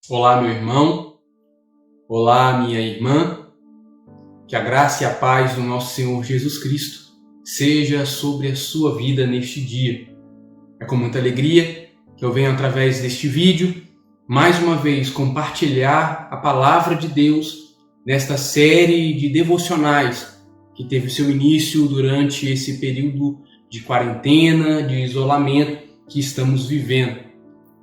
Olá, meu irmão. Olá, minha irmã. Que a graça e a paz do nosso Senhor Jesus Cristo seja sobre a sua vida neste dia. É com muita alegria que eu venho, através deste vídeo, mais uma vez compartilhar a palavra de Deus nesta série de devocionais que teve seu início durante esse período de quarentena, de isolamento que estamos vivendo.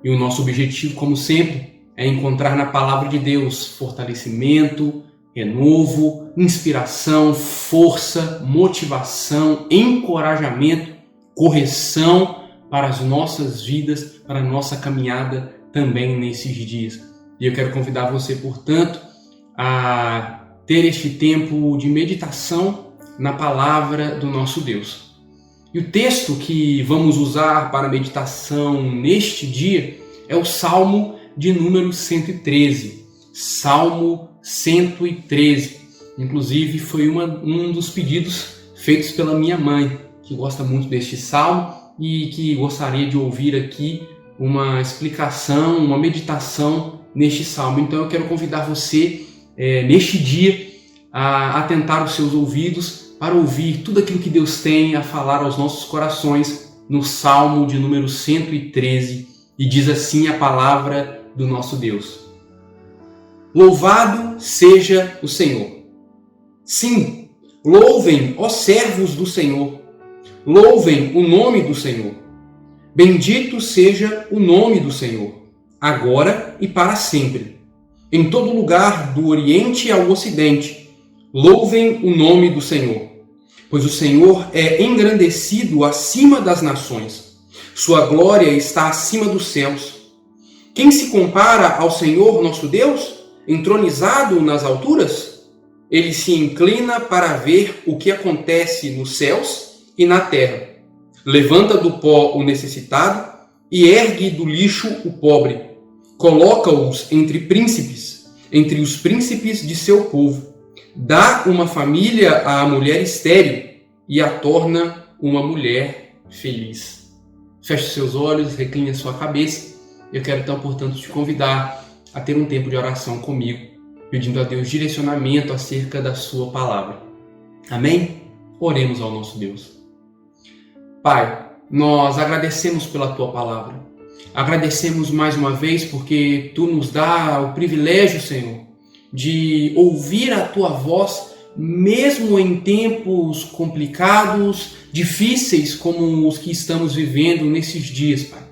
E o nosso objetivo, como sempre, é encontrar na palavra de Deus fortalecimento, renovo, inspiração, força, motivação, encorajamento, correção para as nossas vidas, para a nossa caminhada também nesses dias. E eu quero convidar você, portanto, a ter este tempo de meditação na palavra do nosso Deus. E o texto que vamos usar para a meditação neste dia é o Salmo de número 113. Salmo 113. Inclusive, foi um dos pedidos feitos pela minha mãe, que gosta muito deste salmo e que gostaria de ouvir aqui uma explicação, uma meditação neste salmo. Então, eu quero convidar você, neste dia, a atentar os seus ouvidos para ouvir tudo aquilo que Deus tem a falar aos nossos corações no Salmo de número 113. E diz assim a palavra do nosso Deus: Louvado seja o Senhor. Sim, louvem, ó servos do Senhor. Louvem o nome do Senhor. Bendito seja o nome do Senhor, agora e para sempre. Em todo lugar, do Oriente ao Ocidente, louvem o nome do Senhor. Pois o Senhor é engrandecido acima das nações. Sua glória está acima dos céus. Quem se compara ao Senhor nosso Deus, entronizado nas alturas? Ele se inclina para ver o que acontece nos céus e na terra. Levanta do pó o necessitado e ergue do lixo o pobre. Coloca-os entre príncipes, entre os príncipes de seu povo. Dá uma família à mulher estéril e a torna uma mulher feliz. Feche seus olhos, recline a sua cabeça. Eu quero então, portanto, te convidar a ter um tempo de oração comigo, pedindo a Deus direcionamento acerca da sua palavra. Amém? Oremos ao nosso Deus. Pai, nós agradecemos pela tua palavra. Agradecemos mais uma vez porque tu nos dá o privilégio, Senhor, de ouvir a tua voz, mesmo em tempos complicados, difíceis como os que estamos vivendo nesses dias, Pai.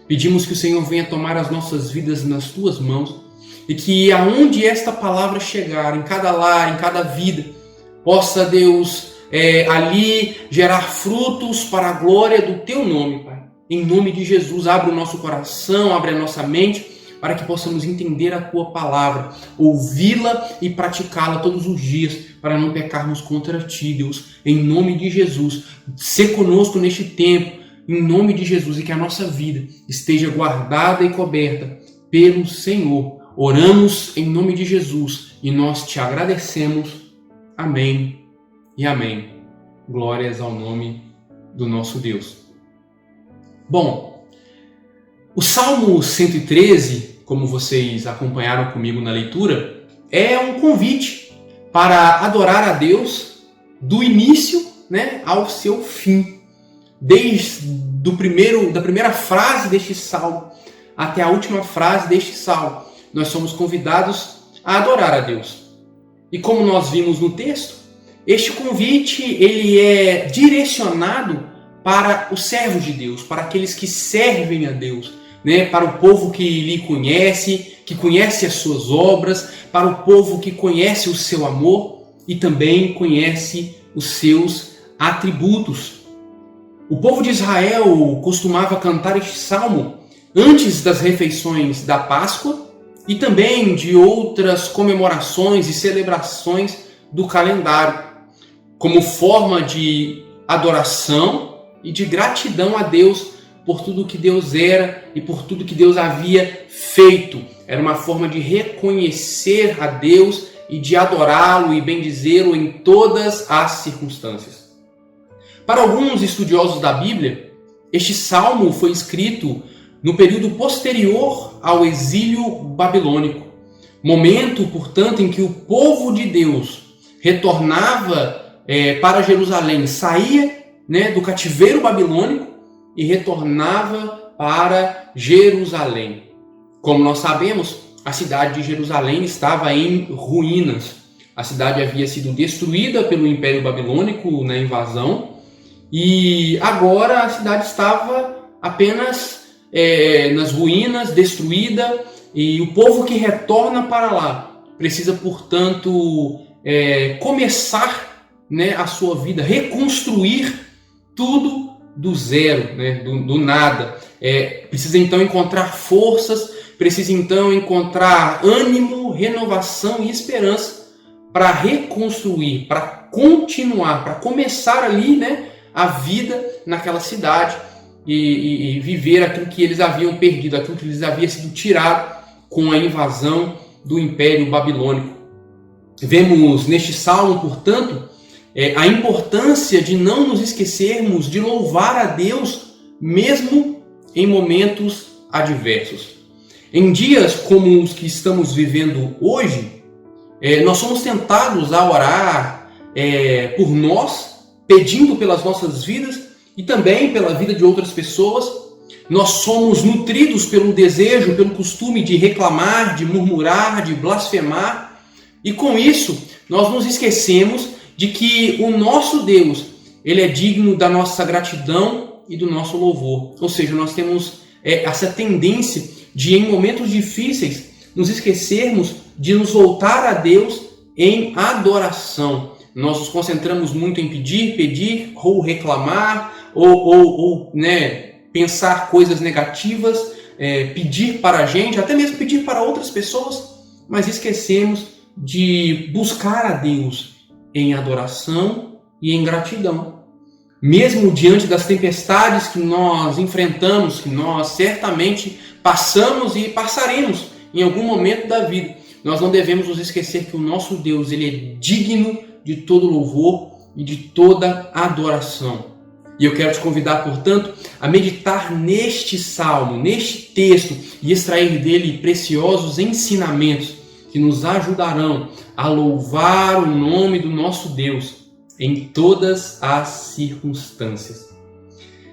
Pedimos que o Senhor venha tomar as nossas vidas nas tuas mãos e que aonde esta palavra chegar, em cada lar, em cada vida, possa, Deus, ali gerar frutos para a glória do teu nome, Pai. Em nome de Jesus, abre o nosso coração, abre a nossa mente, para que possamos entender a tua palavra, ouvi-la e praticá-la todos os dias, para não pecarmos contra ti, Deus. Em nome de Jesus, sê conosco neste tempo, em nome de Jesus, e que a nossa vida esteja guardada e coberta pelo Senhor. Oramos em nome de Jesus e nós te agradecemos. Amém e amém. Glórias ao nome do nosso Deus. Bom, o Salmo 113, como vocês acompanharam comigo na leitura, é um convite para adorar a Deus do início, ao seu fim. Da primeira frase deste salmo até a última frase deste salmo, nós somos convidados a adorar a Deus. E como nós vimos no texto, este convite ele é direcionado para os servos de Deus, para aqueles que servem a Deus, para o povo que lhe conhece, que conhece as suas obras, para o povo que conhece o seu amor e também conhece os seus atributos. O povo de Israel costumava cantar este salmo antes das refeições da Páscoa e também de outras comemorações e celebrações do calendário, como forma de adoração e de gratidão a Deus por tudo que Deus era e por tudo que Deus havia feito. Era uma forma de reconhecer a Deus e de adorá-lo e bendizê-lo em todas as circunstâncias. Para alguns estudiosos da Bíblia, este salmo foi escrito no período posterior ao exílio babilônico. Momento, portanto, em que o povo de Deus retornava para Jerusalém, saía, do cativeiro babilônico e retornava para Jerusalém. Como nós sabemos, a cidade de Jerusalém estava em ruínas. A cidade havia sido destruída pelo Império Babilônico na invasão e agora a cidade estava apenas nas ruínas, destruída, e o povo que retorna para lá precisa, portanto, começar a sua vida, reconstruir tudo do zero, do nada. Precisa então encontrar forças, precisa então encontrar ânimo, renovação e esperança para reconstruir, para continuar, para começar ali a vida naquela cidade e viver aquilo que eles haviam perdido, aquilo que lhes havia sido tirado com a invasão do Império Babilônico. Vemos neste salmo, portanto, a importância de não nos esquecermos de louvar a Deus mesmo em momentos adversos. Em dias como os que estamos vivendo hoje, nós somos tentados a orar por nós, pedindo pelas nossas vidas e também pela vida de outras pessoas. Nós somos nutridos pelo desejo, pelo costume de reclamar, de murmurar, de blasfemar. E com isso, nós nos esquecemos de que o nosso Deus, ele é digno da nossa gratidão e do nosso louvor. Ou seja, nós temos essa tendência de, em momentos difíceis, nos esquecermos de nos voltar a Deus em adoração. Nós nos concentramos muito em pedir ou reclamar, ou pensar coisas negativas, pedir para a gente, até mesmo pedir para outras pessoas, mas esquecemos de buscar a Deus em adoração e em gratidão. Mesmo diante das tempestades que nós enfrentamos, que nós certamente passamos e passaremos em algum momento da vida, nós não devemos nos esquecer que o nosso Deus, ele é digno de todo louvor e de toda adoração. E eu quero te convidar, portanto, a meditar neste salmo, neste texto, e extrair dele preciosos ensinamentos que nos ajudarão a louvar o nome do nosso Deus em todas as circunstâncias.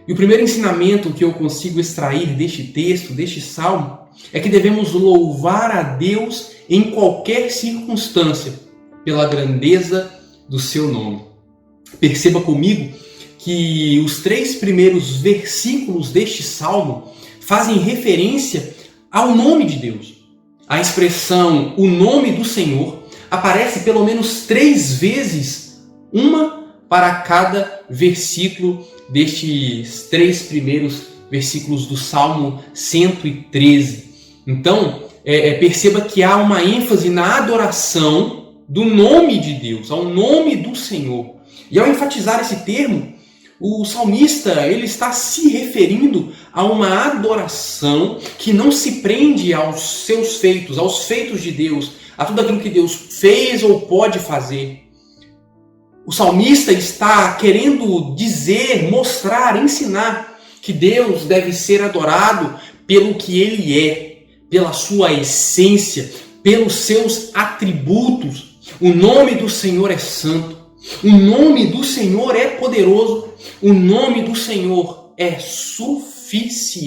E o primeiro ensinamento que eu consigo extrair deste texto, deste salmo, é que devemos louvar a Deus em qualquer circunstância, pela grandeza do seu nome. Perceba comigo que os 3 primeiros versículos deste salmo fazem referência ao nome de Deus. A expressão "o nome do Senhor" aparece pelo menos 3 vezes, uma para cada versículo destes 3 primeiros versículos do Salmo 113. Então, perceba que há uma ênfase na adoração do nome de Deus, ao nome do Senhor. E ao enfatizar esse termo, o salmista ele está se referindo a uma adoração que não se prende aos seus feitos, aos feitos de Deus, a tudo aquilo que Deus fez ou pode fazer. O salmista está querendo dizer, mostrar, ensinar que Deus deve ser adorado pelo que Ele é, pela sua essência, pelos seus atributos. O nome do Senhor é santo, o nome do Senhor é poderoso, o nome do Senhor é suficiente.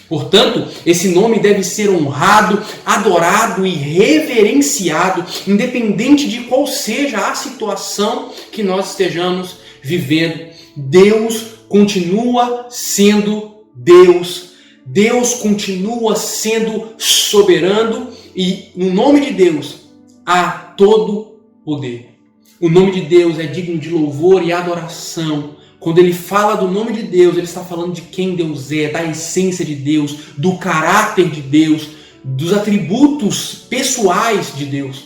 Portanto, esse nome deve ser honrado, adorado e reverenciado, independente de qual seja a situação que nós estejamos vivendo. Deus continua sendo Deus. Deus continua sendo soberano e no nome de Deus há todo poder. O nome de Deus é digno de louvor e adoração. Quando ele fala do nome de Deus, ele está falando de quem Deus é, da essência de Deus, do caráter de Deus, dos atributos pessoais de Deus.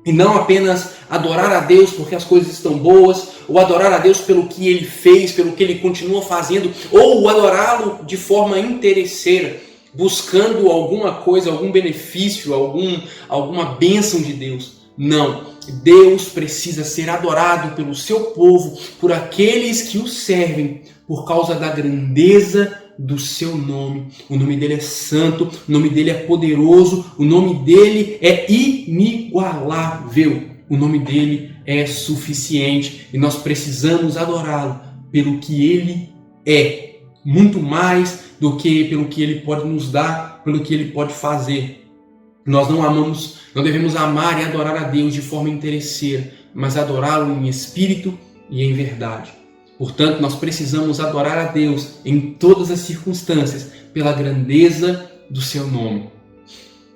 E não apenas adorar a Deus porque as coisas estão boas, ou adorar a Deus pelo que Ele fez, pelo que Ele continua fazendo, ou adorá-lo de forma interesseira, buscando alguma coisa, algum benefício, alguma bênção de Deus. Não. Deus precisa ser adorado pelo seu povo, por aqueles que o servem, por causa da grandeza do seu nome. O nome dele é santo, o nome dele é poderoso, o nome dele é inigualável, o nome dele é suficiente e nós precisamos adorá-lo pelo que ele é, muito mais do que pelo que ele pode nos dar, pelo que ele pode fazer. Nós não devemos amar e adorar a Deus de forma interesseira, mas adorá-lo em espírito e em verdade. Portanto, nós precisamos adorar a Deus em todas as circunstâncias, pela grandeza do seu nome.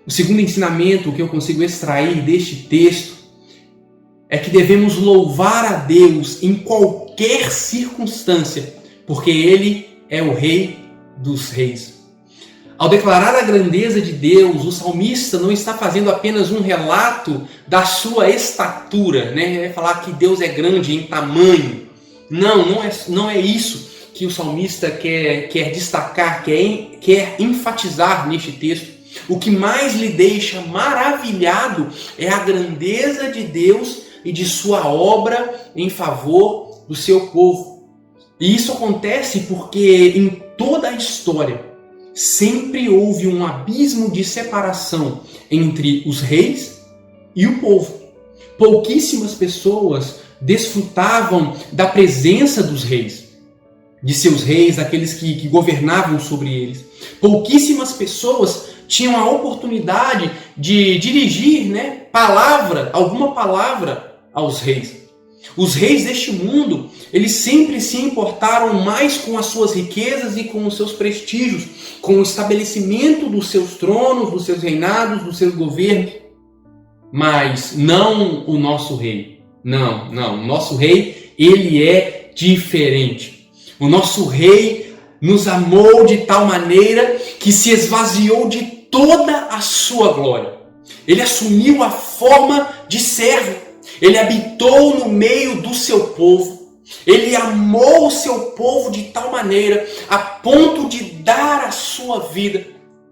O segundo ensinamento que eu consigo extrair deste texto é que devemos louvar a Deus em qualquer circunstância, porque Ele é o Rei dos Reis. Ao declarar a grandeza de Deus, o salmista não está fazendo apenas um relato da sua estatura, né? Ele vai falar que Deus é grande em tamanho. Não é isso que o salmista quer destacar, quer enfatizar neste texto. O que mais lhe deixa maravilhado é a grandeza de Deus e de sua obra em favor do seu povo. E isso acontece porque em toda a história sempre houve um abismo de separação entre os reis e o povo. Pouquíssimas pessoas desfrutavam da presença dos reis, de seus reis, daqueles que governavam sobre eles. Pouquíssimas pessoas tinham a oportunidade de dirigir, alguma palavra aos reis. Os reis deste mundo, eles sempre se importaram mais com as suas riquezas e com os seus prestígios, com o estabelecimento dos seus tronos, dos seus reinados, dos seus governos, mas não o nosso rei. Não. O nosso rei, ele é diferente. O nosso rei nos amou de tal maneira que se esvaziou de toda a sua glória. Ele assumiu a forma de servo. Ele habitou no meio do seu povo. Ele amou o seu povo de tal maneira a ponto de dar a sua vida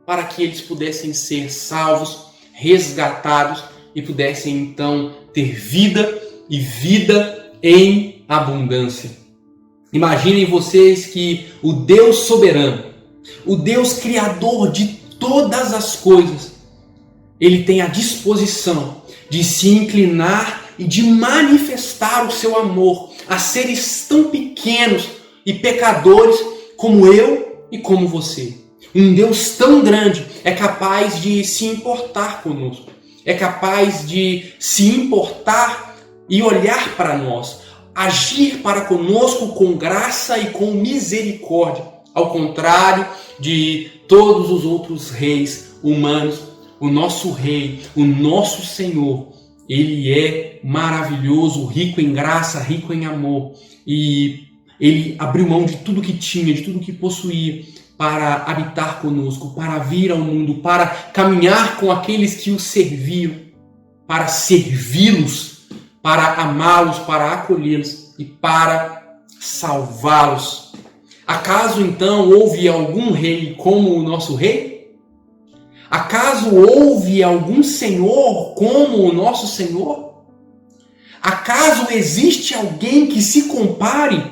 para que eles pudessem ser salvos, resgatados e pudessem então ter vida e vida em abundância. Imaginem vocês que o Deus soberano, o Deus criador de todas as coisas, ele tem a disposição de se inclinar e de manifestar o seu amor a seres tão pequenos e pecadores como eu e como você. Um Deus tão grande é capaz de se importar conosco, é capaz de se importar e olhar para nós, agir para conosco com graça e com misericórdia, ao contrário de todos os outros reis humanos. O nosso rei, o nosso Senhor, ele é maravilhoso, rico em graça, rico em amor. E ele abriu mão de tudo que tinha, de tudo que possuía, para habitar conosco, para vir ao mundo, para caminhar com aqueles que o serviam, para servi-los, para amá-los, para acolhê-los e para salvá-los. Acaso então houve algum rei como o nosso rei? Acaso houve algum Senhor como o nosso Senhor? Acaso existe alguém que se compare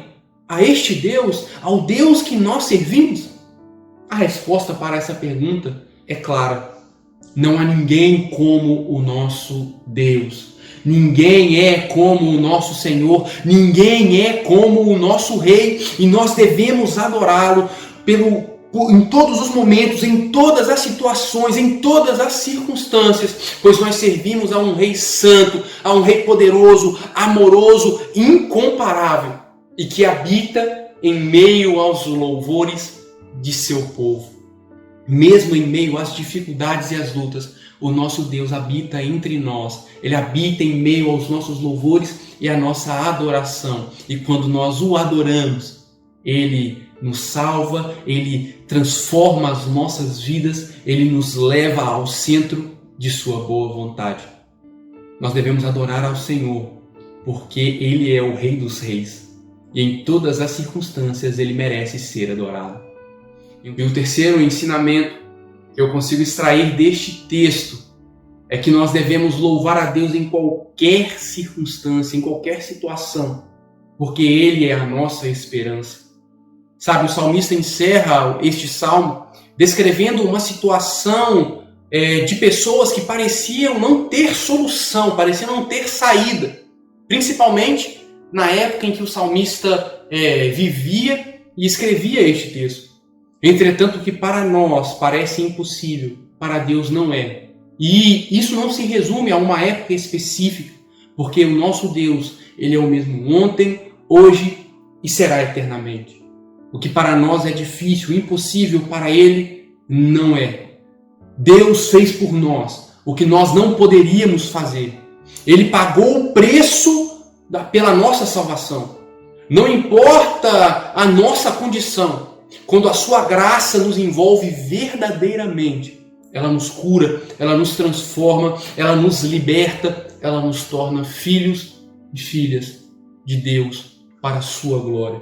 a este Deus, ao Deus que nós servimos? A resposta para essa pergunta é clara. Não há ninguém como o nosso Deus. Ninguém é como o nosso Senhor. Ninguém é como o nosso Rei. E nós devemos adorá-lo em todos os momentos, em todas as situações, em todas as circunstâncias, pois nós servimos a um Rei santo, a um Rei poderoso, amoroso, incomparável e que habita em meio aos louvores de seu povo. Mesmo em meio às dificuldades e às lutas, o nosso Deus habita entre nós. Ele habita em meio aos nossos louvores e à nossa adoração. E quando nós o adoramos, Ele nos salva, Ele transforma as nossas vidas, Ele nos leva ao centro de sua boa vontade. Nós devemos adorar ao Senhor, porque Ele é o Rei dos Reis. E em todas as circunstâncias Ele merece ser adorado. E o terceiro ensinamento que eu consigo extrair deste texto é que nós devemos louvar a Deus em qualquer circunstância, em qualquer situação, porque Ele é a nossa esperança. Sabe, o salmista encerra este salmo descrevendo uma situação de pessoas que pareciam não ter solução, pareciam não ter saída, principalmente na época em que o salmista vivia e escrevia este texto. Entretanto, o que para nós parece impossível, para Deus não é. E isso não se resume a uma época específica, porque o nosso Deus, Ele é o mesmo ontem, hoje e será eternamente. O que para nós é difícil, impossível, para Ele não é. Deus fez por nós o que nós não poderíamos fazer. Ele pagou o preço pela nossa salvação. Não importa a nossa condição, quando a sua graça nos envolve verdadeiramente, ela nos cura, ela nos transforma, ela nos liberta, ela nos torna filhos e filhas de Deus para a sua glória.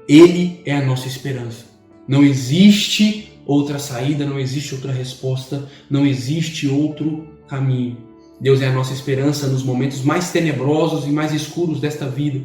Ele é a nossa esperança. Não existe outra saída, não existe outra resposta, não existe outro caminho. Deus é a nossa esperança nos momentos mais tenebrosos e mais escuros desta vida.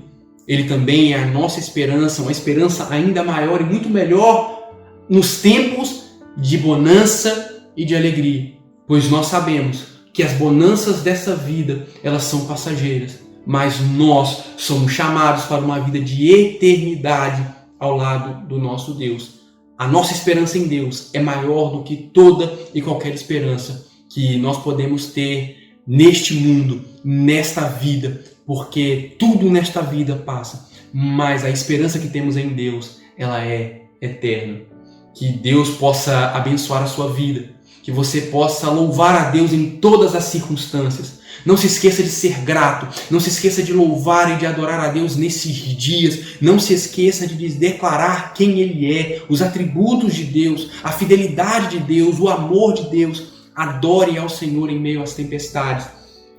Ele também é a nossa esperança, uma esperança ainda maior e muito melhor nos tempos de bonança e de alegria, pois nós sabemos que as bonanças dessa vida, elas são passageiras, mas nós somos chamados para uma vida de eternidade ao lado do nosso Deus. A nossa esperança em Deus é maior do que toda e qualquer esperança que nós podemos ter neste mundo, nesta vida, porque tudo nesta vida passa, mas a esperança que temos em Deus, ela é eterna. Que Deus possa abençoar a sua vida, que você possa louvar a Deus em todas as circunstâncias. Não se esqueça de ser grato, não se esqueça de louvar e de adorar a Deus nesses dias, não se esqueça de declarar quem Ele é, os atributos de Deus, a fidelidade de Deus, o amor de Deus. Adore ao Senhor em meio às tempestades.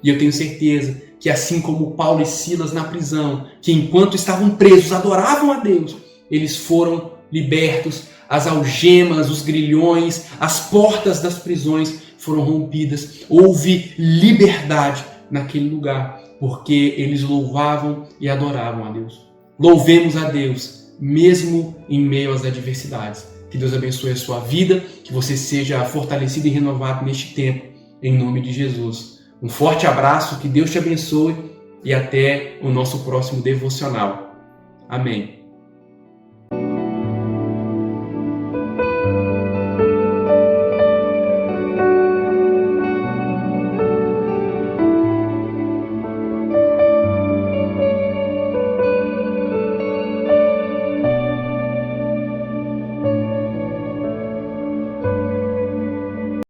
E eu tenho certeza que assim como Paulo e Silas na prisão, que enquanto estavam presos adoravam a Deus, eles foram libertos, as algemas, os grilhões, as portas das prisões foram rompidas. Houve liberdade naquele lugar, porque eles louvavam e adoravam a Deus. Louvemos a Deus, mesmo em meio às adversidades. Que Deus abençoe a sua vida, que você seja fortalecido e renovado neste tempo, em nome de Jesus. Um forte abraço, que Deus te abençoe e até o nosso próximo devocional. Amém.